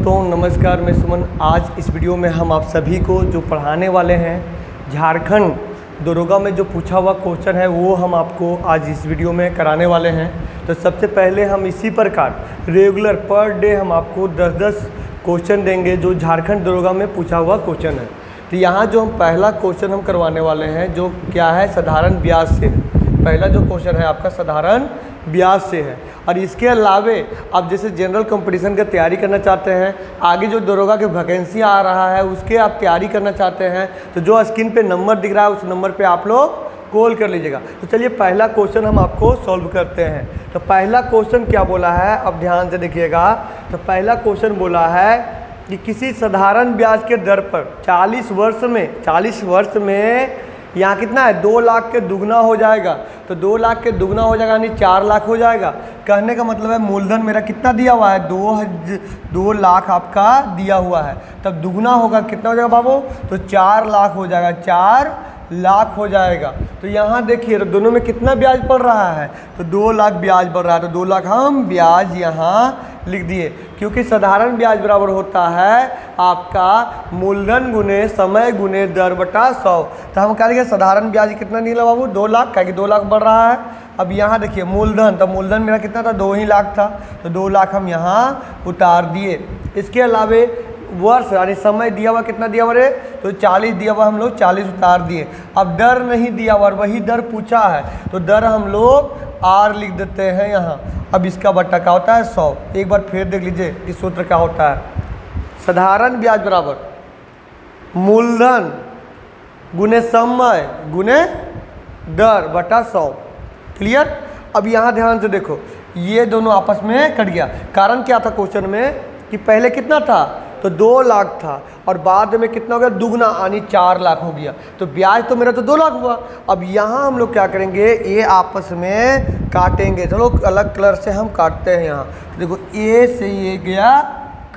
दोस्तों नमस्कार, मैं सुमन। आज इस वीडियो में हम आप सभी को जो पढ़ाने वाले हैं झारखंड दरोगा में जो पूछा हुआ क्वेश्चन है वो हम आपको आज इस वीडियो में कराने वाले हैं। तो सबसे पहले हम इसी प्रकार रेगुलर पर डे हम आपको 10-10 क्वेश्चन देंगे जो झारखंड दरोगा में पूछा हुआ क्वेश्चन है। तो यहाँ जो हम पहला क्वेश्चन हम करवाने वाले हैं जो क्या है, साधारण ब्याज से। पहला जो क्वेश्चन है आपका साधारण ब्याज से है। और इसके अलावे आप जैसे जनरल कंपटीशन की तैयारी करना चाहते हैं, आगे जो दरोगा की वैकेंसी आ रहा है उसके आप तैयारी करना चाहते हैं, तो जो स्क्रीन पे नंबर दिख रहा है उस नंबर पे आप लोग कॉल कर लीजिएगा। तो चलिए पहला क्वेश्चन हम आपको सॉल्व करते हैं। तो पहला क्वेश्चन क्या बोला है, अब ध्यान से देखिएगा। तो पहला क्वेश्चन बोला है कि किसी साधारण ब्याज के दर पर 40 वर्ष में यहाँ कितना है, 2 लाख के दुगना हो जाएगा। तो 2 लाख के दुगना हो जाएगा यानी 4 लाख हो जाएगा। कहने का मतलब है मूलधन मेरा कितना दिया हुआ है, 2 लाख आपका दिया हुआ है, तब दुगना होगा कितना हो जाएगा बाबू, तो 4 लाख हो जाएगा, 4 लाख हो जाएगा। तो यहाँ देखिए दोनों में कितना ब्याज पड़ रहा है, तो 2 लाख ब्याज बढ़ रहा है। तो 2 लाख हम ब्याज यहाँ लिख दिए, क्योंकि साधारण ब्याज बराबर होता है आपका मूलधन गुने समय गुने दर बटा 100। तो हम कह रहे हैं साधारण ब्याज कितना निकला बाबू, 2 लाख, क्या कि 2 लाख बढ़ रहा है। अब यहाँ देखिए मूलधन, तो मूलधन मेरा कितना था, 2 ही लाख था, तो 2 लाख हम यहाँ उतार दिए। इसके अलावे वर्ष यानी समय दिया हुआ कितना दिया हुआ रे, तो 40 दिया हुआ, हम लोग 40 उतार दिए। अब दर नहीं दिया हुआ, वही दर पूछा है, तो दर हम लोग आर लिख देते हैं यहाँ। अब इसका बट्टा क्या होता है, 100। एक बार फिर देख लीजिए इस सूत्र क्या होता है, साधारण ब्याज बराबर मूलधन गुने समय गुने दर बटा 100। क्लियर। अब यहाँ ध्यान से देखो, ये दोनों आपस में कट गया। कारण क्या था क्वेश्चन में कि पहले कितना था, तो 2 लाख था, और बाद में कितना हो गया, दुगना यानी 4 लाख हो गया। तो ब्याज तो मेरा तो 2 लाख हुआ। अब यहाँ हम लोग क्या करेंगे, ये आपस में काटेंगे। चलो अलग कलर से हम काटते हैं। यहाँ देखो ए से ये गया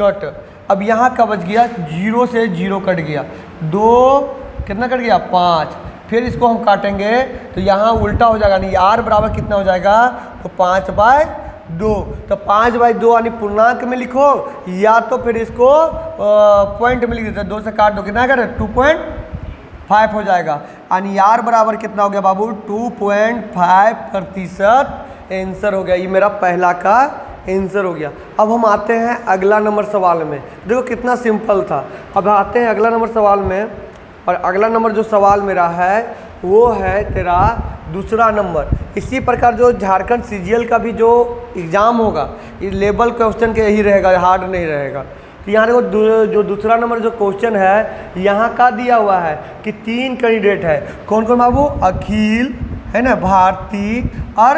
कट। अब यहाँ का बच गया, 0 से 0 कट गया, 2 कितना कट गया, 5। फिर इसको हम काटेंगे तो यहाँ उल्टा हो जाएगा, यानी आर बराबर कितना हो जाएगा, तो 5/2। तो 5/2 यानी पूर्णांक में लिखो, या तो फिर इसको पॉइंट में लिख देते हैं। 2 से काट दो, कितना कर 2.5 हो जाएगा। यानी आर बराबर कितना हो गया बाबू, 2.5% आंसर हो गया। ये मेरा पहला का आंसर हो गया। अब हम आते हैं अगला नंबर सवाल में। देखो कितना सिंपल था। अब आते हैं अगला नंबर सवाल में, और अगला नंबर जो सवाल मेरा है वो है तेरा दूसरा नंबर। इसी प्रकार जो झारखंड सीजीएल का भी जो एग्ज़ाम होगा, ये लेवल क्वेश्चन के यही रहेगा, हार्ड नहीं रहेगा। तो यहाँ देखो जो दूसरा नंबर जो क्वेश्चन है, यहाँ का दिया हुआ है कि 3 कैंडिडेट है। कौन कौन बाबू, अखिल है ना, भारती और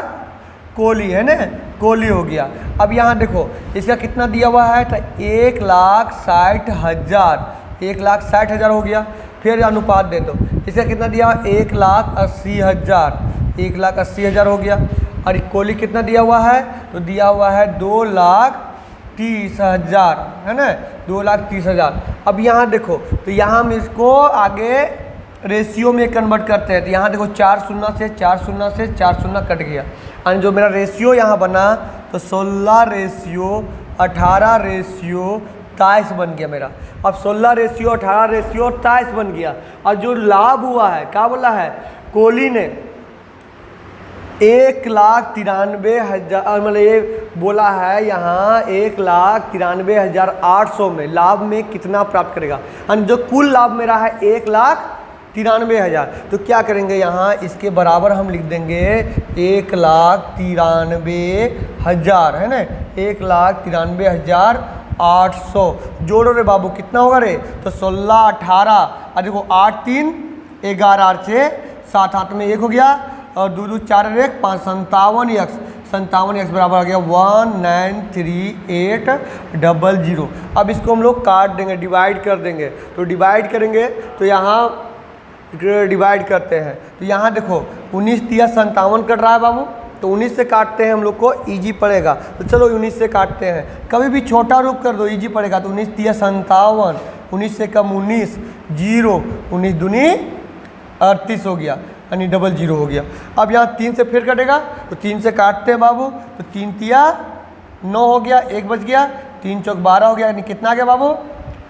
कोहली है ना, कोहली हो गया। अब यहाँ देखो इसका कितना दिया हुआ है, तो 1,60,000, 1,60,000 हो गया। फिर अनुपात दे दो, इसका कितना दिया हुआ, 1,80,000, 1,80,000 हो गया। और कोहली कितना दिया हुआ है, तो दिया हुआ है 2,30,000 है ना, 2,30,000। अब यहाँ देखो, तो यहाँ हम इसको आगे रेशियो में कन्वर्ट करते हैं। तो यहाँ देखो 4 शून्य से 4 शून्य से 4 शून्य कट गया, और जो मेरा रेशियो यहाँ बना तो 16:18:23 बन गया मेरा। अब 16:18:23 बन गया। और जो लाभ हुआ है, क्या बोला है, कोहली ने 1,93,000 मतलब ये बोला है यहाँ 1,93,800 में लाभ में कितना प्राप्त करेगा। और जो कुल लाभ मेरा है 1,93,000, तो क्या करेंगे यहाँ इसके बराबर हम लिख देंगे 1,93,000 है ना, 1,93,800। जोड़ो रे बाबू, कितना होगा रे, तो 16, 18 और देखो 8, 3, 11 8 से 7, 8 में 1 हो गया, और 2, 2, 4 1 5, 57x बराबर आ गया 1,93,800। अब इसको हम लोग काट देंगे, डिवाइड कर देंगे। तो डिवाइड करेंगे तो यहाँ डिवाइड करते हैं, तो यहाँ देखो 19 दिया 57 कट रहा है बाबू, तो 19 से काटते हैं, हम लोग को इजी पड़ेगा। तो चलो 19 से काटते हैं, कभी भी छोटा रूप कर दो इजी पड़ेगा। तो 19 दिया 57, 19 से कम 19, 0, 19 दूनी 38 हो गया, यानी 00 हो गया। अब यहाँ 3 से फिर कटेगा, तो 3 से काटते हैं बाबू, तो 3 तिया 9 हो गया, 1 बच गया, 3 चौक 12 हो गया, यानी कितना आ गया बाबू,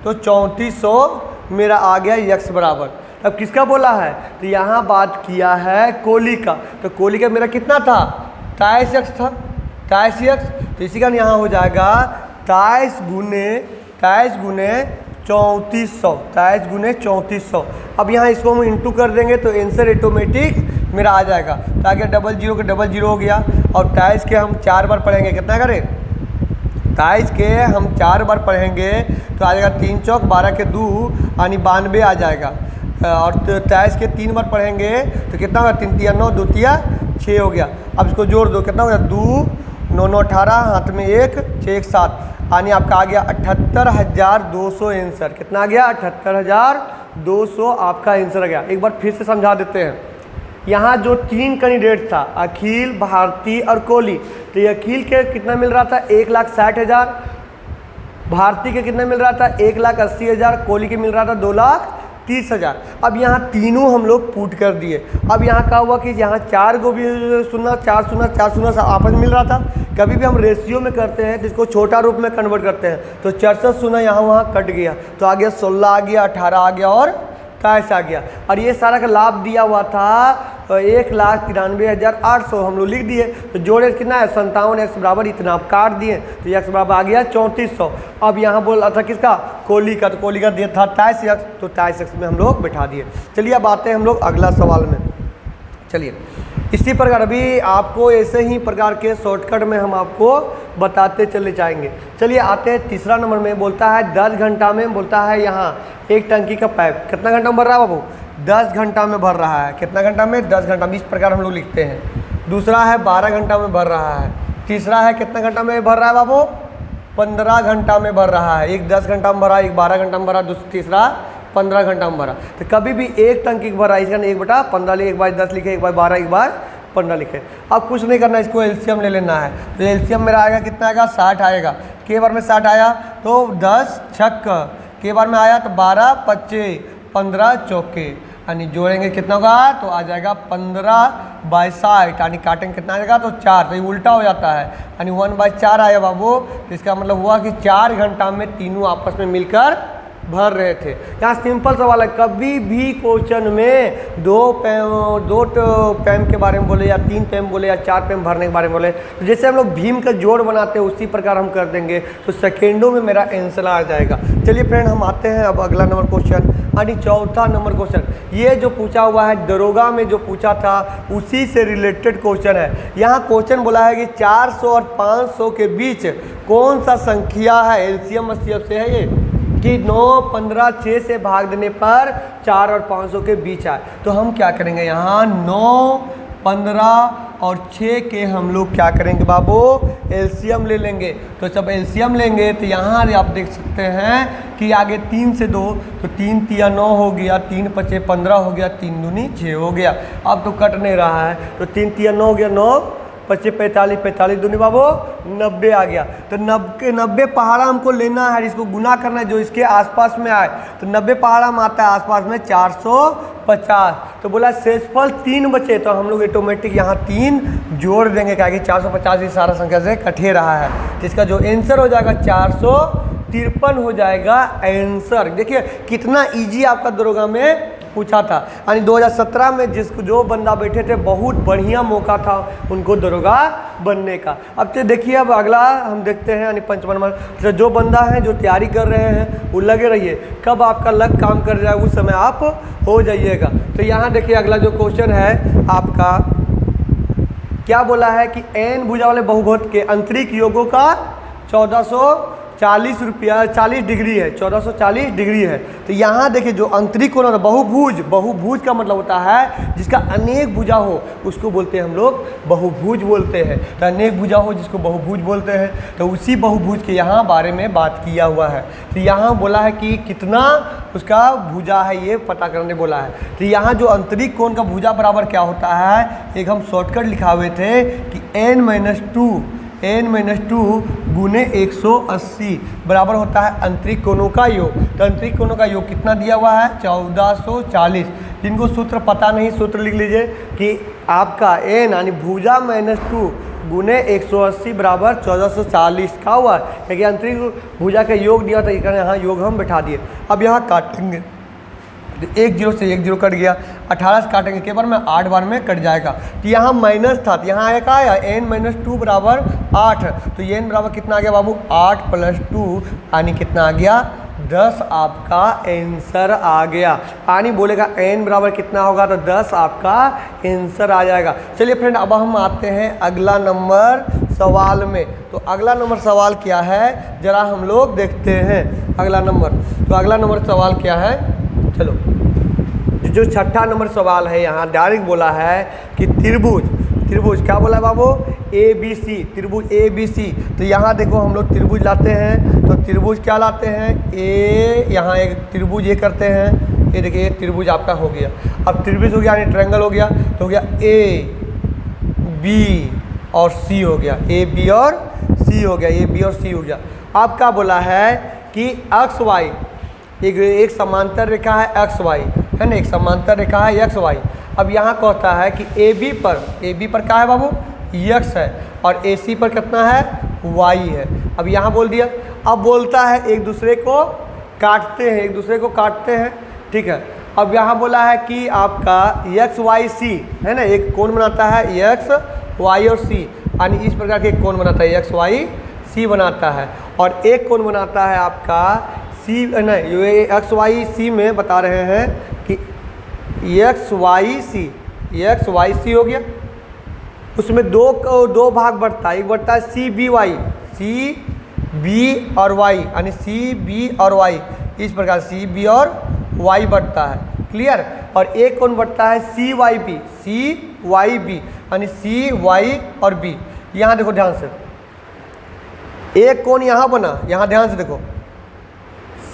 तो 3400 मेरा आ गया यक्स बराबर। अब किसका बोला है, तो यहाँ बात किया है कोहली का, तो कोहली का मेरा कितना था, 23 यक्स था, 23 यक्स। तो इसी कारण यहाँ हो जाएगा 23 गुने 3400। अब यहाँ इसको हम इंटू कर देंगे तो आंसर ऑटोमेटिक मेरा आ जाएगा। तो आ गया 00 के 00 हो गया। और 23 के हम 4 बार पढ़ेंगे, कितना करें, 23 के हम 4 बार पढ़ेंगे तो आ जाएगा 3 चौक 12 के 2 यानी 92 आ जाएगा। और 23 के 3 बार पढ़ेंगे तो कितना होगा, 3 तिया 9 2 तिया 6 हो गया। अब इसको जोड़ दो, कितना हो गया, 2 9 9 18, हाथ में 1 6 1 7, यानी आपका आ गया 78,200 आंसर। कितना आ गया, 78,200 आपका आंसर आ गया। एक बार फिर से समझा देते हैं। यहाँ जो 3 कैंडिडेट था, अखिल, भारती और कोहली, तो ये अखिल के कितना मिल रहा था, 1,60,000, भारती के कितना मिल रहा था, 1,80,000, कोहली के मिल रहा था 2,30,000। अब यहाँ तीनों हम लोग पुट कर दिए। अब यहाँ क्या हुआ कि यहाँ 4 को भी सुना, 4 सुना आपस में मिल रहा था। कभी भी हम रेशियो में करते हैं जिसको छोटा रूप में कन्वर्ट करते हैं, तो 400 सुना यहाँ वहाँ कट गया, तो आ गया 16 आ गया, 18 आ गया और 23 आ गया। और ये सारा का लाभ दिया हुआ था 1,93,800 हम लोग लिख दिए। तो जोड़े कितना है, 57 एक्स बराबर इतना आप काट दिए, तो एक्स बराबर आ गया 3400। अब यहाँ बोल रहा था किसका, कोहली का, तो कोहली का दिया था 23 एक्स, तो 23 एक्स में हम लोग बैठा दिए। चलिए अब आते हैं हम लोग अगला सवाल में। चलिए इसी प्रकार अभी आपको ऐसे ही प्रकार के शॉर्टकट में हम आपको बताते चले जाएंगे। चलिए आते हैं तीसरा नंबर में। बोलता है 10 घंटा में, बोलता है यहाँ एक टंकी का पाइप कितना घंटा में भर रहा है बाबू, 10 घंटा में भर रहा है। कितना घंटा में, 10 घंटा में। इस प्रकार हम लोग लिखते हैं। दूसरा है 12 घंटा में भर रहा है। तीसरा है कितना घंटा में भर रहा है बाबू, 15 घंटा में भर रहा है। एक 10 घंटा में भरा, एक 12 घंटा में भरा, तीसरा 15 घंटा में भरा। तो कभी भी एक टंकी भरा, इसका 1/15 लिखे, एक बार 10 लिखे, एक बार 12, एक बार 15 लिखे। अब कुछ नहीं करना, इसको एलसीएम ले लेना है। तो एलसीएम मेरा आएगा कितना आएगा, 60 आएगा। के बार में 60 आया तो 10 छक्क, के बार में आया तो 12 पच्चे, 15 चौके, यानी जोड़ेंगे कितना होगा, तो आ जाएगा 15/60, यानी काटेंगे कितना आएगा, तो 4। तो ये उल्टा हो जाता है, यानी 1/4 आया बाबू। तो इसका मतलब हुआ कि 4 घंटा में तीनों आपस में मिलकर भर रहे थे। यहाँ सिंपल सवाल है, कभी भी क्वेश्चन में 2 पैम के बारे में बोले या 3 पैम बोले या 4 पैम भरने के बारे में बोले, तो जैसे हम लोग भीम का जोड़ बनाते हैं उसी प्रकार हम कर देंगे, तो सेकेंडों में मेरा आंसर आ जाएगा। चलिए फ्रेंड हम आते हैं अब अगला नंबर क्वेश्चन, यानी चौथा नंबर क्वेश्चन। ये जो पूछा हुआ है दरोगा में जो पूछा था उसी से रिलेटेड क्वेश्चन है। यहाँ क्वेश्चन बोला है कि 400 और 500 के बीच कौन सा संख्या है, एलसीएम एचसीएफ से है ये, कि 9, 15, 6 से भाग देने पर 4 और 500 के बीच आए। तो हम क्या करेंगे, यहाँ 9, 15 और 6 के हम लोग क्या करेंगे बाबू, एलसीएम ले लेंगे। तो जब एलसीएम लेंगे तो यहाँ आप देख सकते हैं कि आगे 3 से 2, तो 3 तिया 9 हो गया, 3 पचे 15 हो गया, 3 दूनी 6 हो गया। अब तो कट नहीं रहा है, तो 3 तिया 9 हो गया, 9 पचे 45, 45 दूनी बाबू 90 आ गया। तो 90 पहाड़ा हमको लेना है, इसको गुना करना है जो इसके आसपास में आए। तो 90 पहाड़ा में आता है आसपास में 450। तो बोला शेषफल 3 बचे, तो हम लोग ऑटोमेटिक यहाँ 3 जोड़ देंगे, क्या कि 450 इस सारा संख्या से कटे रहा है। तो इसका जो आंसर हो जाएगा 453 हो जाएगा आंसर। देखिए कितना ईजी आपका दरोगा में पूछा था। यानी 2017 में जिसको जो बंदा बैठे थे बहुत बढ़िया मौका था उनको दरोगा बनने का। अब तो देखिए अब अगला हम देखते हैं, यानी 5वां नंबर। तो जो बंदा है जो तैयारी कर रहे हैं वो लगे रहिए, कब आपका लक काम कर जाए उस समय आप हो जाइएगा। तो यहाँ देखिए अगला जो क्वेश्चन है आपका क्या बोला है कि एन भुजा वाले बहुभुज के आंतरिक योगों का 1440 रुपया 40 डिग्री है, 1440 डिग्री है। तो यहाँ देखिए जो आंतरिक कोण होता है बहुभुज का मतलब होता है जिसका अनेक भुजा हो उसको बोलते हैं हम लोग बहुभुज बोलते हैं। तो अनेक भुजा हो जिसको बहुभुज बोलते हैं, तो उसी बहुभुज के यहाँ बारे में बात किया हुआ है। तो यहाँ बोला है कि कितना उसका भुजा है ये पता करने बोला है। तो यहाँ जो आंतरिक कोण का भुजा बराबर क्या होता है, एक हम शॉर्टकट लिखा हुए थे कि n-2 गुने 180 बराबर होता है आंतरिक कोणों का योग। तो आंतरिक कोणों का योग कितना दिया हुआ है 1440। जिनको सूत्र पता नहीं सूत्र लिख लीजिए कि आपका n यानी भुजा -2 गुने 180 बराबर 1440 का हुआ, क्योंकि आंतरिक भुजा का योग दिया था, यहाँ योग हम बैठा दिए। अब यहाँ काटेंगे, 1 0 से 1 0 कट गया, 18 से काटेंगे के बार में 8 बार में कट जाएगा। तो यहाँ माइनस था, तो यहाँ आया क्या आया, n-2 बराबर 8। तो ये n बराबर कितना आ गया बाबू, 8 + 2 यानी कितना आ गया, 10 आपका आंसर आ गया। यानी बोलेगा n बराबर कितना होगा, तो 10 आपका आंसर आ जाएगा। चलिए फ्रेंड, अब हम आते हैं अगला नंबर सवाल में। तो अगला नंबर सवाल क्या है, जरा हम लोग देखते हैं अगला नंबर। तो अगला नंबर सवाल क्या है, चलो जो छठा नंबर सवाल है, यहाँ डायरेक्ट बोला है कि त्रिभुज क्या बोला है बाबू, ABC, त्रिभुज ABC। तो यहाँ देखो हम लोग त्रिभुज लाते हैं, तो त्रिभुज क्या लाते हैं, यहाँ एक त्रिभुज ये करते हैं, ये देखिए त्रिभुज आपका हो गया। अब त्रिभुज हो गया यानी ट्रायंगल हो गया, तो हो गया AB और C हो गया, AB और C हो गया, AB और C हो गया। अब क्या बोला है कि XY, एक समांतर रेखा है XY, है ना, एक समांतर रेखा है XY। अब यहाँ कहता है कि AB पर क्या है बाबू, X है, और AC पर कितना है, Y है। अब यहाँ बोल दिया, अब बोलता है एक दूसरे को काटते हैं, ठीक है। अब यहाँ बोला है कि आपका XYC है ना, एक कोण बनाता है X Y और C, यानी इस प्रकार के एक कोण बनाता है XYC बनाता है, और एक कोण बनाता है आपका C, नहीं ये XYC में बता रहे हैं कि XYC हो गया। उसमें दो भाग बढ़ता है, एक बढ़ता है CB और Y, यानी CB और Y, इस प्रकार CB और Y बढ़ता है, क्लियर। और एक कोण बढ़ता है CYB, यानी CY और B। यहाँ देखो ध्यान से, एक कोण यहाँ बना, यहाँ ध्यान से देखो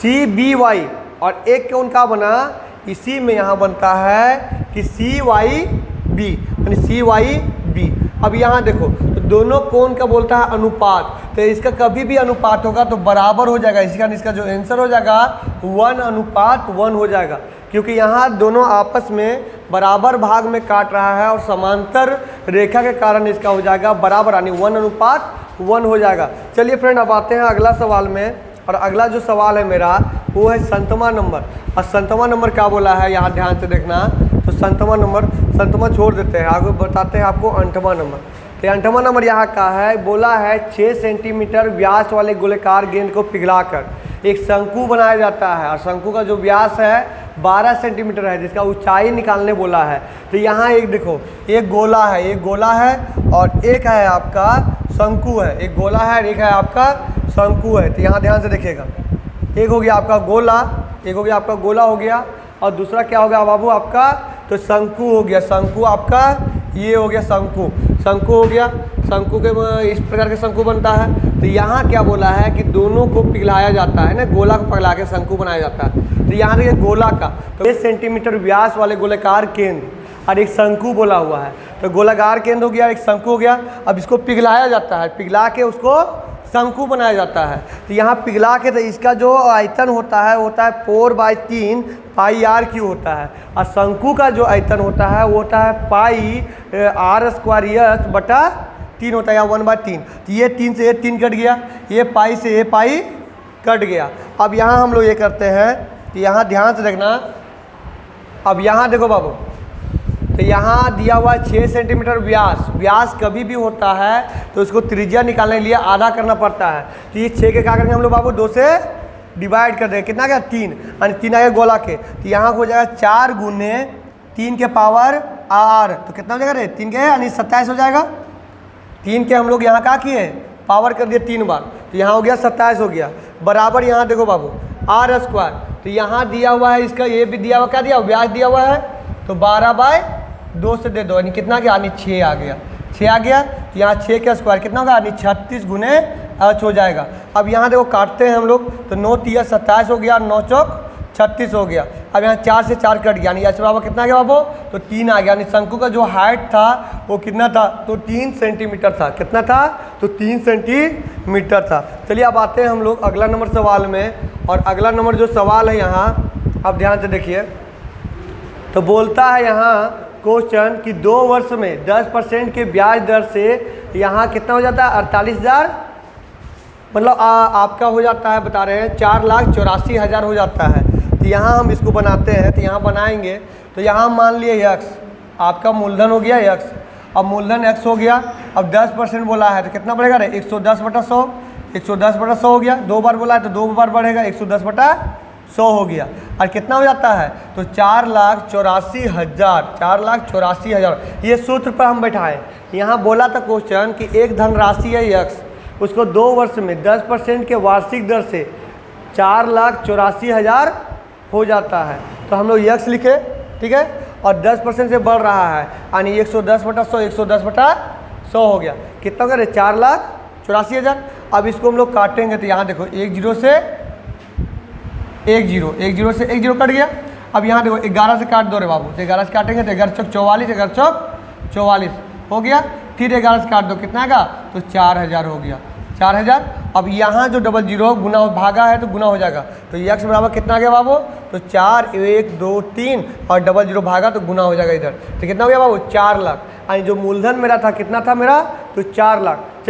CBY, और एक कोण का बना इसी में यहाँ बनता है कि CYB, यानी CYB। अब यहाँ देखो, तो दोनों कोण का बोलता है अनुपात, तो इसका कभी भी अनुपात होगा तो बराबर हो जाएगा, इसी कारण इसका जो आंसर हो जाएगा 1:1 हो जाएगा, क्योंकि यहाँ दोनों आपस में बराबर भाग में काट रहा है और समांतर रेखा के कारण इसका हो जाएगा बराबर, यानी 1:1 हो जाएगा। चलिए फ्रेंड, अब आते हैं अगला सवाल में, और अगला जो सवाल है मेरा वो है 7वां नंबर। और 7वां नंबर क्या बोला है, यहाँ ध्यान से देखना। तो 7वां छोड़ देते हैं, आगे बताते हैं आपको 8वां नंबर। तो 8वां नंबर यहाँ का है, बोला है 6 सेंटीमीटर व्यास वाले गोलाकार गेंद को पिघलाकर एक शंकु बनाया जाता है, और शंकु का जो व्यास है 12 सेंटीमीटर है, जिसका ऊंचाई निकालने बोला है। तो यहाँ एक देखो, एक गोला है और एक है आपका शंकु है, एक गोला है, एक है आपका शंकु है। तो यहाँ ध्यान से देखिएगा, एक हो गया आपका गोला हो गया, और दूसरा क्या हो गया बाबू आपका, तो शंकु हो गया। शंकु आपका ये हो गया, शंकु हो गया। शंकु के इस प्रकार के शंकु बनता है। तो यहाँ क्या बोला है कि दोनों को पिघलाया जाता है ना, गोला को पिघला के शंकु बनाया जाता है। तो यहाँ देखिए गोला का, तो 6 सेंटीमीटर व्यास वाले गोलाकार केंद्र और एक शंकु बोला हुआ है। तो गोलाकार केंद्र हो गया, एक शंकु हो गया। अब इसको पिघलाया जाता है, पिघला के उसको शंकु बनाया जाता है। तो यहाँ पिघला के, तो इसका जो आयतन होता है 4/3 πr³ होता है, और शंकु का जो आयतन होता है वो होता है πr² होता है, या 1/3। तो ये 3 से ये 3 कट गया, ये पाई से ये पाई कट गया। अब यहाँ हम लोग ये करते हैं, तो यहाँ ध्यान से देखना। अब यहाँ देखो बाबू, तो यहाँ दिया हुआ 6 सेंटीमीटर व्यास कभी भी होता है तो उसको त्रिज्या निकालने के लिए आधा करना पड़ता है। तो ये 6 के क्या करेंगे हम लोग बाबू, 2 से डिवाइड कर देंगे, कितना गया 3, यानी 3 आ गया गोला के। तो यहाँ हो जाएगा 4 गुने 3 के पावर r, तो कितना हो जाएगा रे, 3 के यानी 27 हो जाएगा। 3 के हम लोग यहाँ क्या किए, पावर कर दिए 3 बार, तो यहाँ हो गया 27 हो गया, बराबर यहाँ देखो बाबू r²। तो यहाँ दिया हुआ है, इसका ये भी दिया हुआ, क्या दिया व्यास दिया हुआ है, तो 12/2 से दे दो, यानी कितना गया, यानी 6 आ गया। 6 आ गया, तो यहाँ 6 का स्क्वायर कितना होगा, यानी 36 गुने h हो जाएगा। अब यहाँ देखो काटते हैं हम लोग, तो 9 3 27 हो गया, 9 चौक 36 हो गया। अब यहाँ 4 से 4 कट गया, यानी h बराबर कितना गया बाबू, तो 3 आ गया। यानी शंकु का जो हाइट था वो कितना था, तो 3 सेंटीमीटर था। कितना था, तो 3 सेंटीमीटर था। चलिए अब आते हैं हम लोग अगला नंबर सवाल में, और अगला नंबर जो सवाल है यहाँ, अब ध्यान से देखिए। तो बोलता है यहाँ क्वेश्चन कि 2 वर्ष में 10% के ब्याज दर से यहाँ कितना हो जाता है 48,000, मतलब आपका हो जाता है, बता रहे हैं 4,84,000 हो जाता है। तो यहाँ हम इसको बनाते हैं, तो यहाँ बनाएंगे तो यहाँ मान लिए x आपका मूलधन हो गया x, अब मूलधन x हो गया, अब 10% बोला है तो कितना बढ़ेगा रे 110/100, 110/100 हो गया, 2 बार बोला है तो 2 बार बढ़ेगा 110/100 हो गया, और कितना हो जाता है तो 4,84,000, 4,84,000। ये सूत्र पर हम बैठाएं। यहाँ बोला था क्वेश्चन कि एक धनराशि है x, उसको 2 वर्ष में 10% के वार्षिक दर से 4,84,000 हो जाता है। तो हम लोग x लिखे, ठीक है, और 10% से बढ़ रहा है, यानी 110/100, 110/100 हो गया, कितना हो गया 4,84,000। अब इसको हम लोग काटेंगे तो यहाँ देखो 1 0 से 1 0, 1 0 से 1 0 कट गया। अब यहाँ देखो 11 से काट दो रे बाबू, तो 11 से काटेंगे तो 11 चौक 44, 11 चौक 44 हो गया, फिर 11 से काट दो कितना आएगा तो 4,000 हो गया, 4,000। अब यहाँ जो 00 गुना भागा है तो गुना हो जाएगा, तो x बराबर कितना आ गया बाबू तो 4 1 2 3 और 00 भागा तो गुना हो जाएगा इधर, तो कितना हो गया बाबू 4 लाख। यानी जो मूलधन मेरा था कितना था मेरा तो 4 लाख।